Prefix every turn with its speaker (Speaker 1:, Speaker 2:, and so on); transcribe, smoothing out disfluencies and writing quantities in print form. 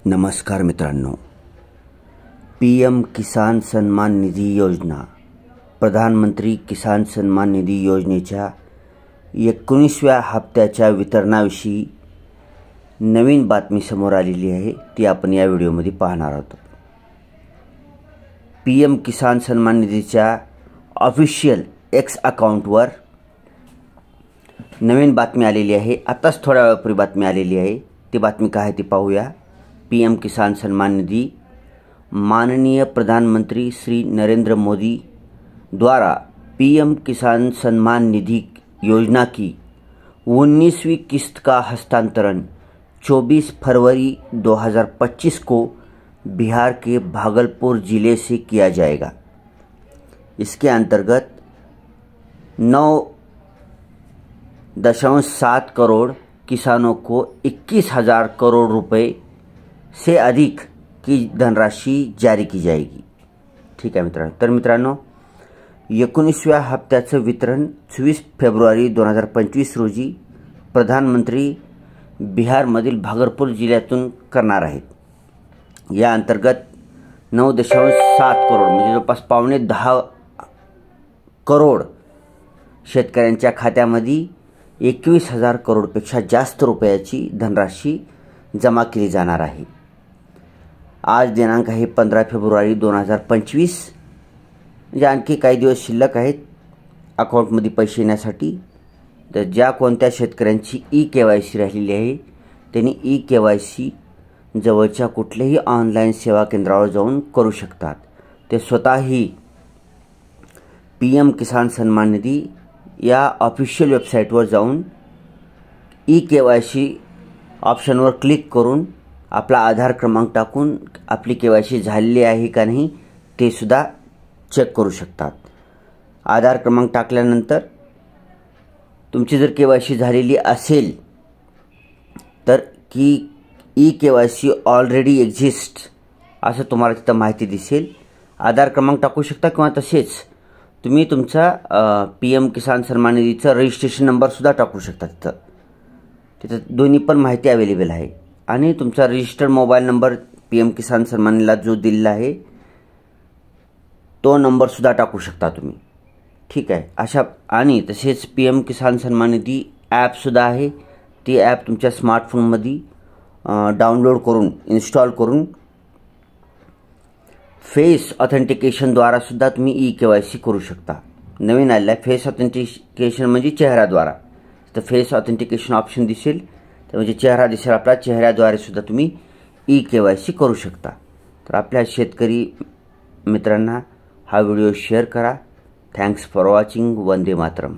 Speaker 1: नमस्कार मित्रांनो, PM किसान सन्मान निधी योजना, प्रधानमंत्री किसान सन्मान निधी योजनेच्या 19व्या हप्त्याच्या वितरणाविषयी नवीन बातमी समोर आलेली आहे। ती आपण या व्हिडिओमध्ये पाहणार आहोत। PM किसान सन्मान निधीच्या ऑफिशियल X अकाउंटवर नवीन बातमी आलेली आहे। आताच थोड्या वेळापूर्वी बातमी आलेली आहे। ती बातमी काय आहे ती पाहूया। PM किसान सन्मान निधि माननीय प्रधानमंत्री श्री नरेंद्र मोदी द्वारा PM किसान सन्मान निधि योजना की 19वीं किस्त का हस्तांतरण 24 फरवरी 2025 को बिहार के भागलपुर जिले से किया जाएगा। इसके अंतर्गत 9.7 करोड़ किसानों को 21,000 करोड़ रुपए से अधिक की धनराशि जारी की जाएगी। ठीक आहे मित्रांनो। तर मित्रांनो, 19व्या हप्त्याचं वितरण 24 फेब्रुवारी 2025 रोजी प्रधानमंत्री बिहारमधील भागलपुर जिल्ह्यातून करणार आहेत। या अंतर्गत 9.7 करोड म्हणजे जवळपास 9.5 करोड शेतकऱ्यांच्या खात्यामध्ये 21,000 करोडपेक्षा जास्त रुपयाची धनराशि जमा केली जाणार आहे। आज दिनांक आहे 15 फेब्रुवारी 2025। म्हणजे आणखी काही दिवस शिल्लक आहेत अकाउंटमध्ये पैसे येण्यासाठी। तर ज्या कोणत्या शेतकऱ्यांची E-KYC राहिलेली आहे त्यांनी E-KYC जवळच्या कुठल्याही ऑनलाईन सेवा केंद्रावर जाऊन करू शकतात। ते स्वतःही PM किसान सन्मान निधि या ऑफिशियल वेबसाईटवर जाऊन E-KYC ऑप्शनवर क्लिक करून आपला आधार क्रमांक टाकून आपली KYC झालेली आहे का नाही ते सुद्धा चेक करू शकतात। आधार क्रमांक टाकल्यानंतर तुमची जर KYC झालेली असेल तर की E-KYC ऑलरेडी एक्झिस्ट असं तुम्हाला तिथं माहिती दिसेल। आधार क्रमांक टाकू शकता किंवा तसेच तुम्ही तुमचा PM किसान सन्मान निधीचा रजिस्ट्रेशन नंबर सुद्धा टाकू शकता। तिथं दोन्ही पण माहिती अवेलेबल आहे। आणि तुमचा रजिस्टर्ड मोबाईल नंबर PM किसान सन्मान निधीला जो दिलेला आहे तो नंबर सुद्धा टाकू शकता तुम्ही। ठीक आहे। अशा आणि तसेच PM किसान सन्मान निधि ॲप सुद्धा आहे। ती ॲप तुमच्या स्मार्टफोनमध्ये डाउनलोड करून इन्स्टॉल करून फेस ऑथेंटिकेशन द्वारा सुद्धा तुम्ही E-KYC करू शकता। नवीन आलेला फेस ऑथेंटिकेशन म्हणजे चेहऱ्याद्वारा। तर फेस ऑथेंटिकेशन ऑप्शन दिसेल, तर म्हणजे चेहरा दिसेल आपला, चेहऱ्याद्वारे सुद्धा तुम्ही E-KYC करू शकता। तर आपल्या शेतकरी मित्रांना हा व्हिडिओ शेअर करा। Thanks for watching. Vande Mataram.